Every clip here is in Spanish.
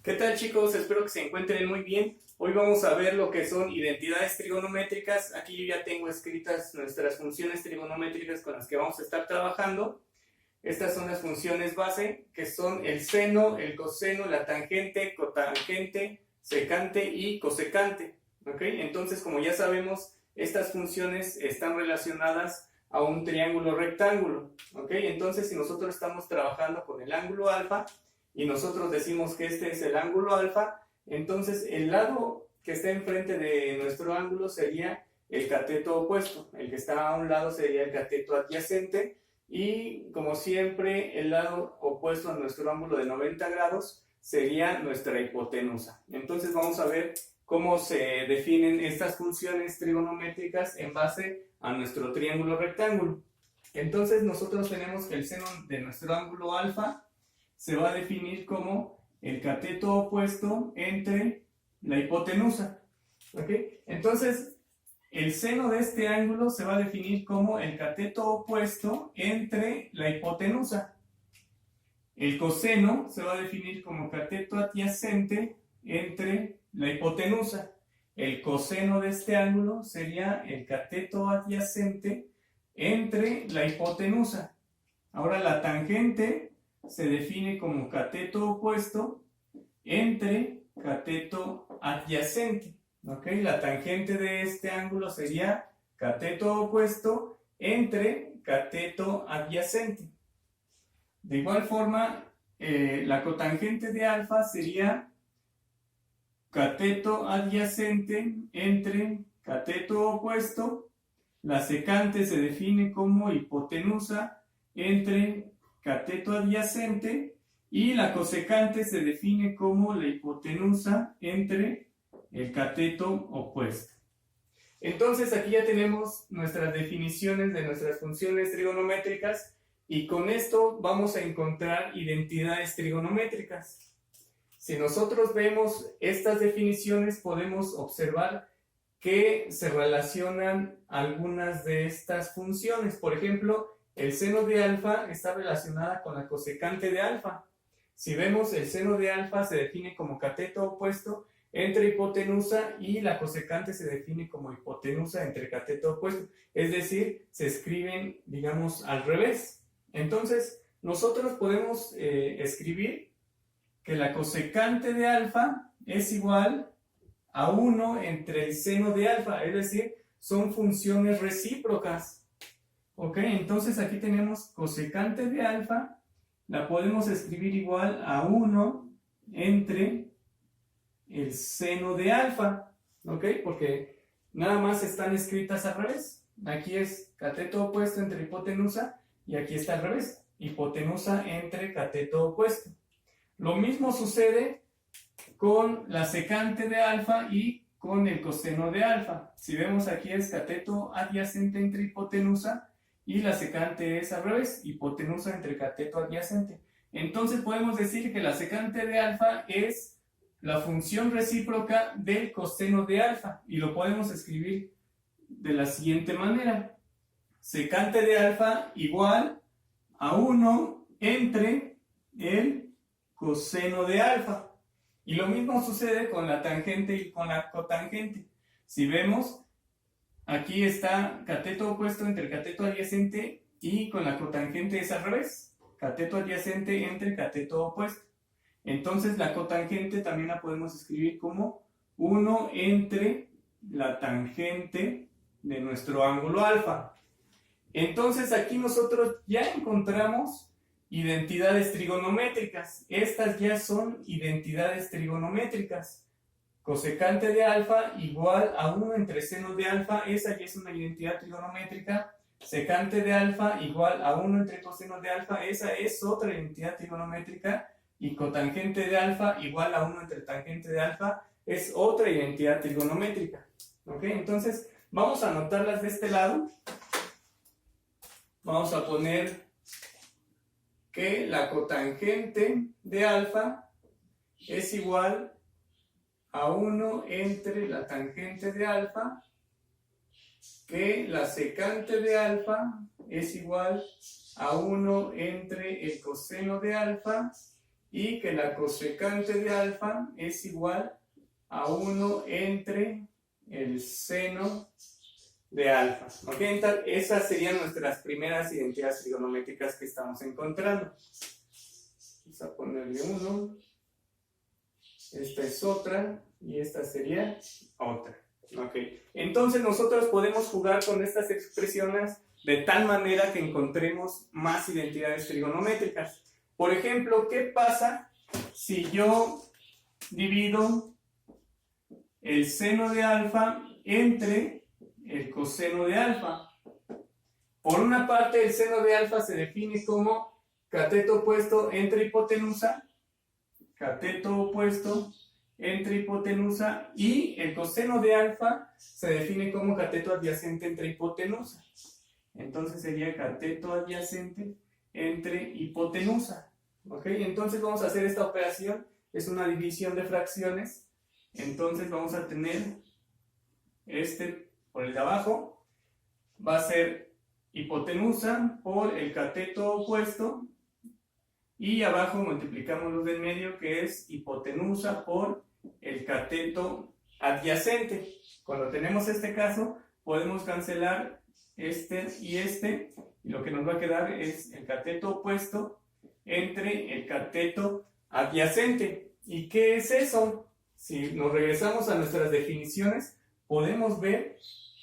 ¿Qué tal, chicos? Espero que se encuentren muy bien. Hoy vamos a ver lo que son identidades trigonométricas. Aquí yo ya tengo escritas nuestras funciones trigonométricas con las que vamos a estar trabajando. Estas son las funciones base, que son el seno, el coseno, la tangente, cotangente, secante y cosecante. ¿Ok? Entonces, como ya sabemos, estas funciones están relacionadas a un triángulo rectángulo. ¿Ok? Entonces, si nosotros estamos trabajando con el ángulo alfa, y nosotros decimos que este es el ángulo alfa, entonces el lado que está enfrente de nuestro ángulo sería el cateto opuesto, el que está a un lado sería el cateto adyacente, y como siempre el lado opuesto a nuestro ángulo de 90 grados sería nuestra hipotenusa. Entonces vamos a ver cómo se definen estas funciones trigonométricas en base a nuestro triángulo rectángulo. Entonces nosotros tenemos que el seno de nuestro ángulo alfa se va a definir como el cateto opuesto entre la hipotenusa. ¿Ok? Entonces, el seno de este ángulo se va a definir como el cateto opuesto entre la hipotenusa. El coseno se va a definir como cateto adyacente entre la hipotenusa. El coseno de este ángulo sería el cateto adyacente entre la hipotenusa. Ahora la tangente se define como cateto opuesto entre cateto adyacente. ¿Ok? La tangente de este ángulo sería cateto opuesto entre cateto adyacente. De igual forma, la cotangente de alfa sería cateto adyacente entre cateto opuesto. La secante se define como hipotenusa entre cateto adyacente, y la cosecante se define como la hipotenusa entre el cateto opuesto. Entonces aquí ya tenemos nuestras definiciones de nuestras funciones trigonométricas, y con esto vamos a encontrar identidades trigonométricas. Si nosotros vemos estas definiciones, podemos observar que se relacionan algunas de estas funciones. Por ejemplo, el seno de alfa está relacionada con la cosecante de alfa. Si vemos, el seno de alfa se define como cateto opuesto entre hipotenusa, y la cosecante se define como hipotenusa entre cateto opuesto. Es decir, se escriben, digamos, al revés. Entonces, nosotros podemos escribir que la cosecante de alfa es igual a 1 entre el seno de alfa, es decir, son funciones recíprocas. Ok, entonces aquí tenemos cosecante de alfa, la podemos escribir igual a 1 entre el seno de alfa. Ok, porque nada más están escritas al revés. Aquí es cateto opuesto entre hipotenusa, y aquí está al revés, hipotenusa entre cateto opuesto. Lo mismo sucede con la secante de alfa y con el coseno de alfa. Si vemos, aquí es cateto adyacente entre hipotenusa, y la secante es al revés, hipotenusa entre cateto adyacente. Entonces podemos decir que la secante de alfa es la función recíproca del coseno de alfa, y lo podemos escribir de la siguiente manera: secante de alfa igual a 1 entre el coseno de alfa. Y lo mismo sucede con la tangente y con la cotangente. Si vemos, aquí está cateto opuesto entre cateto adyacente, y con la cotangente es al revés, cateto adyacente entre cateto opuesto. Entonces la cotangente también la podemos escribir como 1 entre la tangente de nuestro ángulo alfa. Entonces aquí nosotros ya encontramos identidades trigonométricas. Estas ya son identidades trigonométricas. Cosecante de alfa igual a 1 entre seno de alfa, esa ya es una identidad trigonométrica. Secante de alfa igual a 1 entre coseno de alfa, esa es otra identidad trigonométrica. Y cotangente de alfa igual a 1 entre tangente de alfa es otra identidad trigonométrica. ¿Ok? Entonces vamos a anotarlas de este lado. Vamos a poner que la cotangente de alfa es igual a 1 entre la tangente de alfa, que la secante de alfa es igual a 1 entre el coseno de alfa, y que la cosecante de alfa es igual a 1 entre el seno de alfa. ¿Ok? Entonces, esas serían nuestras primeras identidades trigonométricas que estamos encontrando. Vamos a ponerle 1. Esta es otra y esta sería otra. ¿Ok? Entonces nosotros podemos jugar con estas expresiones de tal manera que encontremos más identidades trigonométricas. Por ejemplo, ¿qué pasa si yo divido el seno de alfa entre el coseno de alfa? Por una parte, el seno de alfa se define como cateto opuesto entre hipotenusa, cateto opuesto entre hipotenusa, y el coseno de alfa se define como cateto adyacente entre hipotenusa. Entonces sería cateto adyacente entre hipotenusa. ¿Ok? Entonces vamos a hacer esta operación, es una división de fracciones. Entonces vamos a tener este por el de abajo, va a ser hipotenusa por el cateto opuesto, y abajo multiplicamos los del medio, que es hipotenusa por el cateto adyacente. Cuando tenemos este caso, podemos cancelar este, y lo que nos va a quedar es el cateto opuesto entre el cateto adyacente. ¿Y qué es eso? Si nos regresamos a nuestras definiciones, podemos ver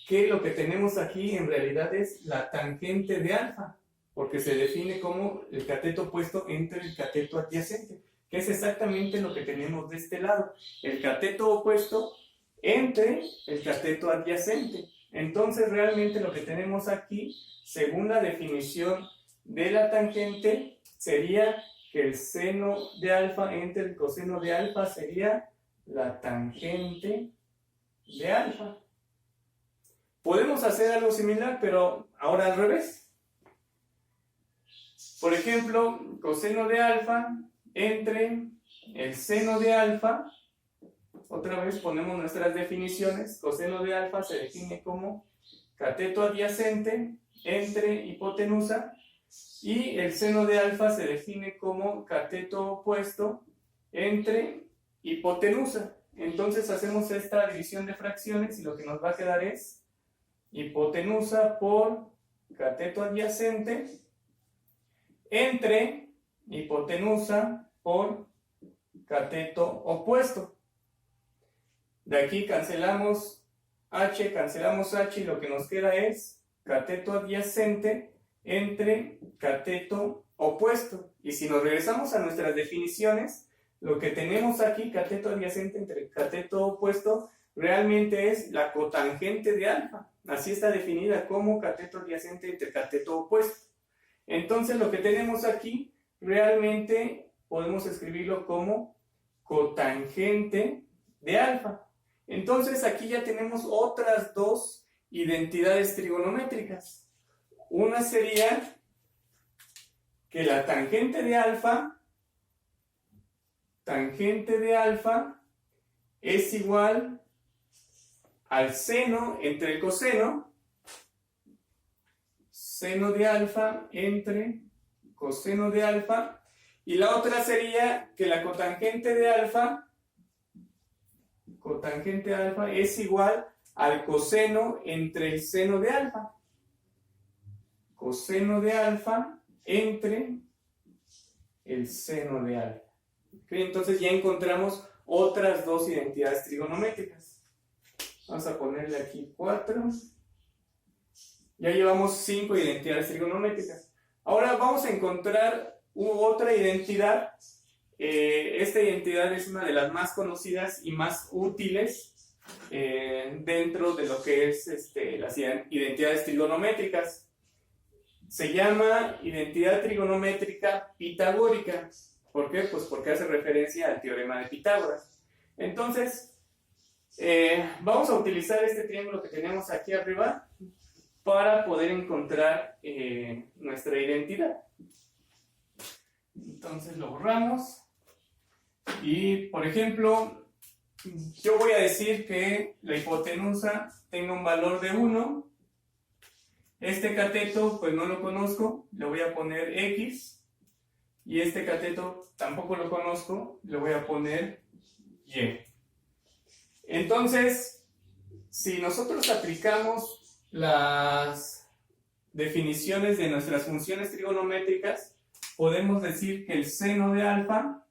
que lo que tenemos aquí en realidad es la tangente de alfa, porque se define como el cateto opuesto entre el cateto adyacente, que es exactamente lo que tenemos de este lado, el cateto opuesto entre el cateto adyacente. Entonces realmente lo que tenemos aquí, según la definición de la tangente, sería que el seno de alfa entre el coseno de alfa sería la tangente de alfa. Podemos hacer algo similar, pero ahora al revés. Por ejemplo, coseno de alfa entre el seno de alfa. Otra vez ponemos nuestras definiciones. Coseno de alfa se define como cateto adyacente entre hipotenusa, y el seno de alfa se define como cateto opuesto entre hipotenusa. Entonces hacemos esta división de fracciones y lo que nos va a quedar es hipotenusa por cateto adyacente entre hipotenusa por cateto opuesto. De aquí cancelamos h y lo que nos queda es cateto adyacente entre cateto opuesto. Y si nos regresamos a nuestras definiciones, lo que tenemos aquí, cateto adyacente entre cateto opuesto, realmente es la cotangente de alfa. Así está definida, como cateto adyacente entre cateto opuesto. Entonces lo que tenemos aquí realmente podemos escribirlo como cotangente de alfa. Entonces aquí ya tenemos otras dos identidades trigonométricas. Una sería que la tangente de alfa es igual al seno entre el coseno, seno de alfa entre coseno de alfa, y la otra sería que la cotangente de alfa es igual al coseno entre el seno de alfa. Coseno de alfa entre el seno de alfa. ¿Okay? Entonces ya encontramos otras dos identidades trigonométricas. Vamos a ponerle aquí 4. Ya llevamos 5 identidades trigonométricas. Ahora vamos a encontrar otra identidad. Esta identidad es una de las más conocidas y más útiles dentro de lo que es las identidades trigonométricas. Se llama identidad trigonométrica pitagórica. ¿Por qué? Pues porque hace referencia al teorema de Pitágoras. Entonces, vamos a utilizar este triángulo que tenemos aquí arriba para poder encontrar nuestra identidad. Entonces lo borramos. Y, por ejemplo, yo voy a decir que la hipotenusa tenga un valor de 1. Este cateto, pues no lo conozco, le voy a poner X. y este cateto tampoco lo conozco, le voy a poner y. Entonces, si nosotros aplicamos las definiciones de nuestras funciones trigonométricas, podemos decir que el seno de alfa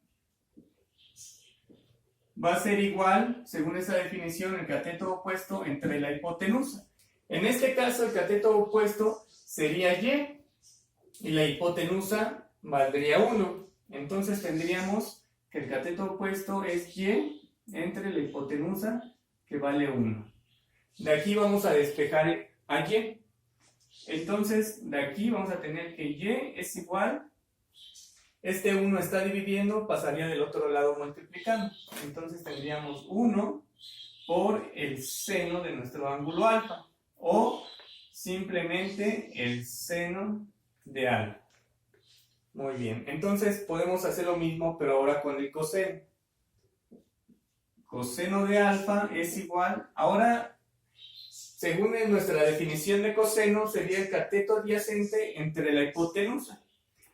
va a ser igual, según esa definición, el cateto opuesto entre la hipotenusa. En este caso, el cateto opuesto sería y la hipotenusa valdría 1. Entonces tendríamos que el cateto opuesto es y entre la hipotenusa, que vale 1. De aquí vamos a despejar a y. Entonces, de aquí vamos a tener que y es igual, este 1 está dividiendo, pasaría del otro lado multiplicando. Entonces tendríamos 1 por el seno de nuestro ángulo alfa, o simplemente el seno de alfa. Muy bien, entonces podemos hacer lo mismo, pero ahora con el coseno. Coseno de alfa es igual, ahora, según nuestra definición de coseno, sería el cateto adyacente entre la hipotenusa.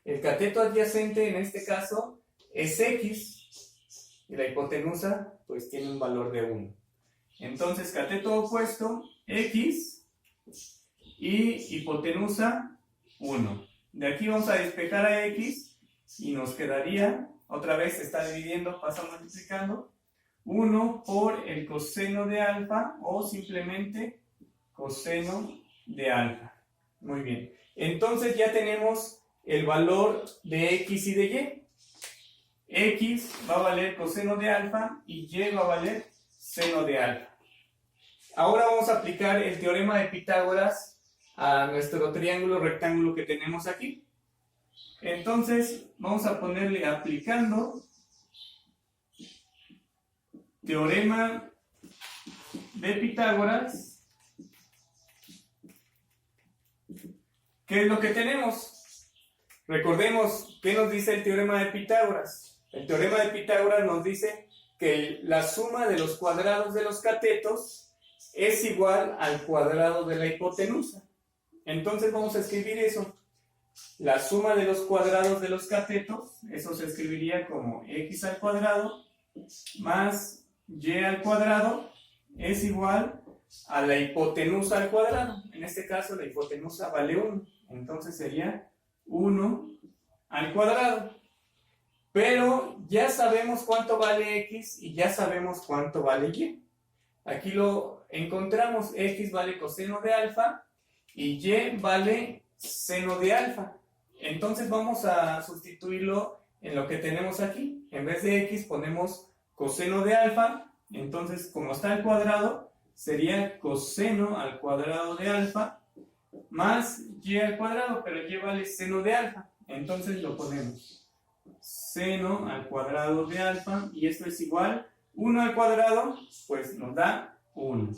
El cateto adyacente en este caso es x, y la hipotenusa pues tiene un valor de 1. Entonces, cateto opuesto, x, y hipotenusa, 1. De aquí vamos a despejar a x, y nos quedaría, otra vez se está dividiendo, pasa multiplicando, 1 por el coseno de alfa, o simplemente coseno de alfa. Muy bien. Entonces ya tenemos el valor de x y de y. X va a valer coseno de alfa y y va a valer seno de alfa. Ahora vamos a aplicar el teorema de Pitágoras a nuestro triángulo rectángulo que tenemos aquí. Entonces vamos a ponerle aplicando teorema de Pitágoras. ¿Qué es lo que tenemos? Recordemos, ¿qué nos dice el teorema de Pitágoras? El teorema de Pitágoras nos dice que la suma de los cuadrados de los catetos es igual al cuadrado de la hipotenusa. Entonces vamos a escribir eso. La suma de los cuadrados de los catetos, eso se escribiría como x al cuadrado más y al cuadrado es igual a la hipotenusa al cuadrado. En este caso la hipotenusa vale 1. Entonces sería 1 al cuadrado. Pero ya sabemos cuánto vale x y ya sabemos cuánto vale y. Aquí lo encontramos, x vale coseno de alfa y y vale seno de alfa. Entonces vamos a sustituirlo en lo que tenemos aquí. En vez de x ponemos coseno de alfa. Entonces, como está al cuadrado, sería coseno al cuadrado de alfa más y al cuadrado, pero y vale seno de alfa. Entonces lo ponemos seno al cuadrado de alfa, y esto es igual, 1 al cuadrado, pues nos da 1,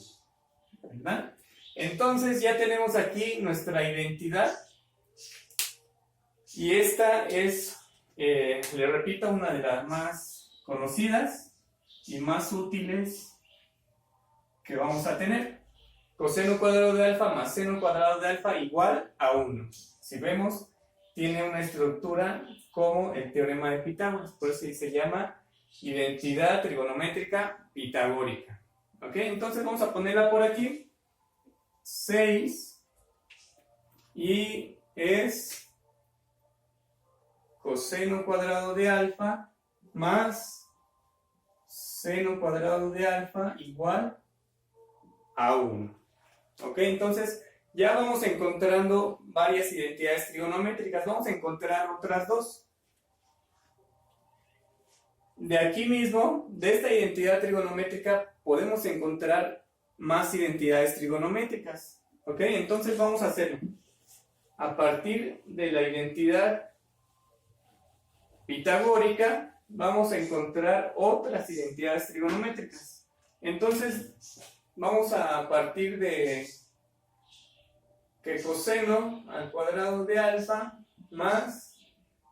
¿verdad? Entonces ya tenemos aquí nuestra identidad, y esta es, le repito, una de las más conocidas y más útiles que vamos a tener. Coseno cuadrado de alfa más seno cuadrado de alfa igual a 1. Si vemos, tiene una estructura como el teorema de Pitágoras, por eso se llama identidad trigonométrica pitagórica. ¿Ok? Entonces vamos a ponerla por aquí. 6 y es coseno cuadrado de alfa más seno cuadrado de alfa igual a 1. ¿Ok? Entonces ya vamos encontrando varias identidades trigonométricas. Vamos a encontrar otras dos. De aquí mismo, de esta identidad trigonométrica, podemos encontrar más identidades trigonométricas. ¿Ok? Entonces vamos a hacerlo. A partir de la identidad pitagórica, vamos a encontrar otras identidades trigonométricas. Entonces, vamos a partir de que coseno al cuadrado de alfa más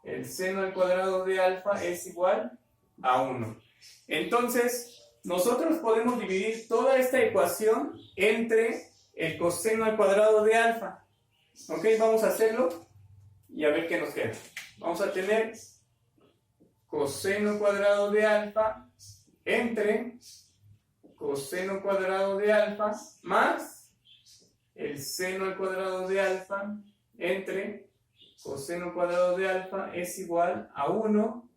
el seno al cuadrado de alfa es igual a 1. Entonces, nosotros podemos dividir toda esta ecuación entre el coseno al cuadrado de alfa. ¿Ok? Vamos a hacerlo y a ver qué nos queda. Vamos a tener coseno cuadrado de alfa entre coseno cuadrado de alfa más el seno al cuadrado de alfa entre coseno cuadrado de alfa es igual a 1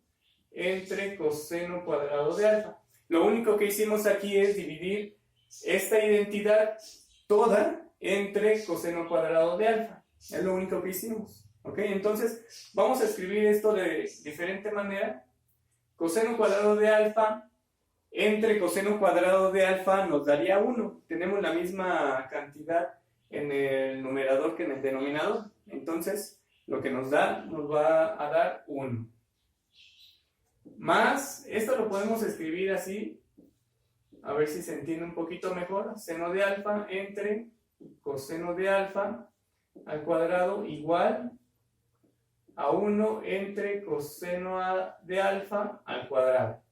entre coseno cuadrado de alfa. Lo único que hicimos aquí es dividir esta identidad toda entre coseno cuadrado de alfa. Es lo único que hicimos. ¿Ok? Entonces, vamos a escribir esto de diferente manera. Coseno cuadrado de alfa entre coseno cuadrado de alfa nos daría 1. Tenemos la misma cantidad en el numerador que en el denominador. Entonces, lo que nos va a dar 1. Más, esto lo podemos escribir así, a ver si se entiende un poquito mejor. Seno de alfa entre coseno de alfa al cuadrado igual a 1 entre coseno de alfa al cuadrado.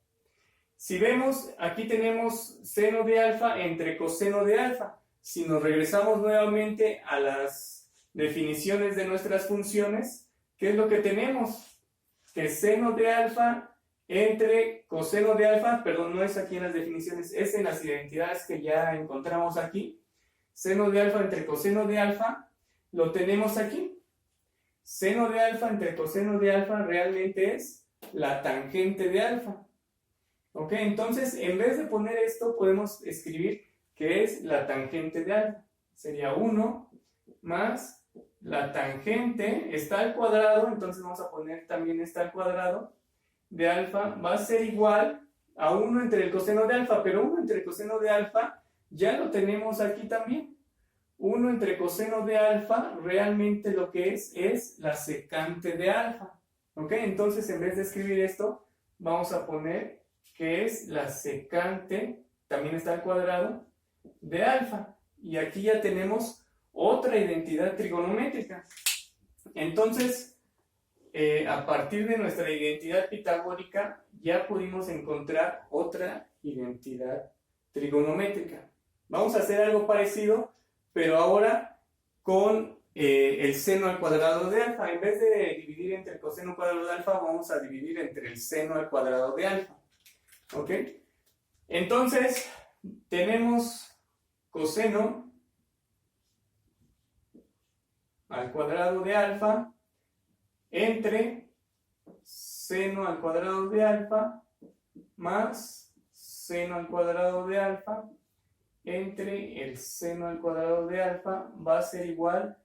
Si vemos, aquí tenemos seno de alfa entre coseno de alfa. Si nos regresamos nuevamente a las definiciones de nuestras funciones, ¿qué es lo que tenemos? Que seno de alfa entre coseno de alfa, perdón, no es aquí en las definiciones, es en las identidades que ya encontramos aquí. Seno de alfa entre coseno de alfa, lo tenemos aquí. Seno de alfa entre coseno de alfa realmente es la tangente de alfa. ¿Ok? Entonces, en vez de poner esto, podemos escribir que es la tangente de alfa. Sería 1 más la tangente, está al cuadrado, entonces vamos a poner también está al cuadrado, de alfa va a ser igual a 1 entre el coseno de alfa, pero 1 entre el coseno de alfa ya lo tenemos aquí también. 1 entre coseno de alfa realmente lo que es la secante de alfa. ¿Ok? Entonces, en vez de escribir esto, vamos a poner que es la secante, también está al cuadrado, de alfa. Y aquí ya tenemos otra identidad trigonométrica. Entonces, a partir de nuestra identidad pitagórica, ya pudimos encontrar otra identidad trigonométrica. Vamos a hacer algo parecido, pero ahora con el seno al cuadrado de alfa. En vez de dividir entre el coseno cuadrado de alfa, vamos a dividir entre el seno al cuadrado de alfa. ¿Ok? Entonces, tenemos coseno al cuadrado de alfa entre seno al cuadrado de alfa más seno al cuadrado de alfa entre el seno al cuadrado de alfa va a ser igual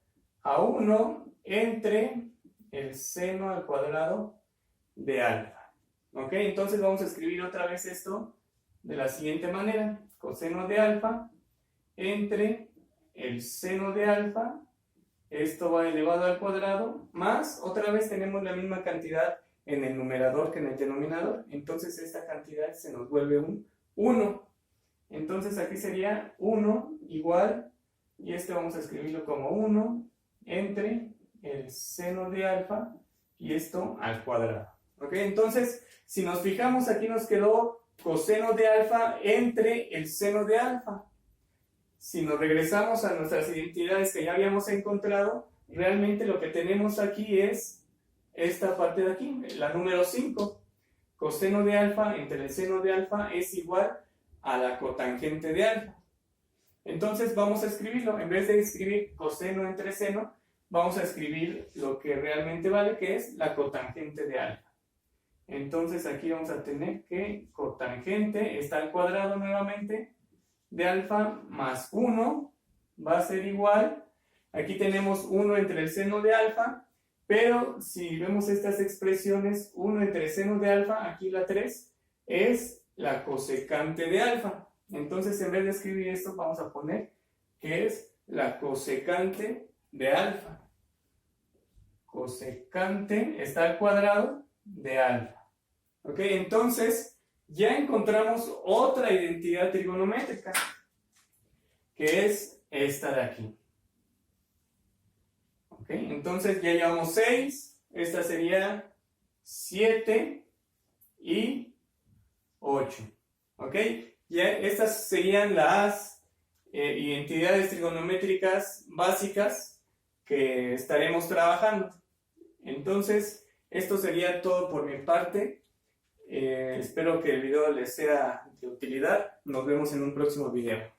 a 1 entre el seno al cuadrado de alfa. ¿Ok? Entonces vamos a escribir otra vez esto de la siguiente manera. Coseno de alfa entre el seno de alfa, esto va elevado al cuadrado, más otra vez tenemos la misma cantidad en el numerador que en el denominador. Entonces esta cantidad se nos vuelve un 1. Entonces aquí sería 1 igual, y este vamos a escribirlo como 1 entre el seno de alfa y esto al cuadrado. ¿Ok? Entonces, si nos fijamos, aquí nos quedó coseno de alfa entre el seno de alfa. Si nos regresamos a nuestras identidades que ya habíamos encontrado, realmente lo que tenemos aquí es esta parte de aquí, la número 5. Coseno de alfa entre el seno de alfa es igual a la cotangente de alfa. Entonces vamos a escribirlo. En vez de escribir coseno entre seno, vamos a escribir lo que realmente vale, que es la cotangente de alfa. Entonces aquí vamos a tener que cotangente está al cuadrado nuevamente de alfa más 1 va a ser igual, aquí tenemos 1 entre el seno de alfa, pero si vemos estas expresiones, 1 entre el seno de alfa, aquí la 3, es la cosecante de alfa. Entonces, en vez de escribir esto, vamos a poner que es la cosecante de alfa. Cosecante está al cuadrado de alfa. ¿Ok? Entonces, ya encontramos otra identidad trigonométrica, que es esta de aquí. ¿Ok? Entonces, ya llevamos 6, esta sería 7 y 8. ¿Ok? Ya estas serían las identidades trigonométricas básicas que estaremos trabajando. Entonces, esto sería todo por mi parte. Espero que el video les sea de utilidad. Nos vemos en un próximo video.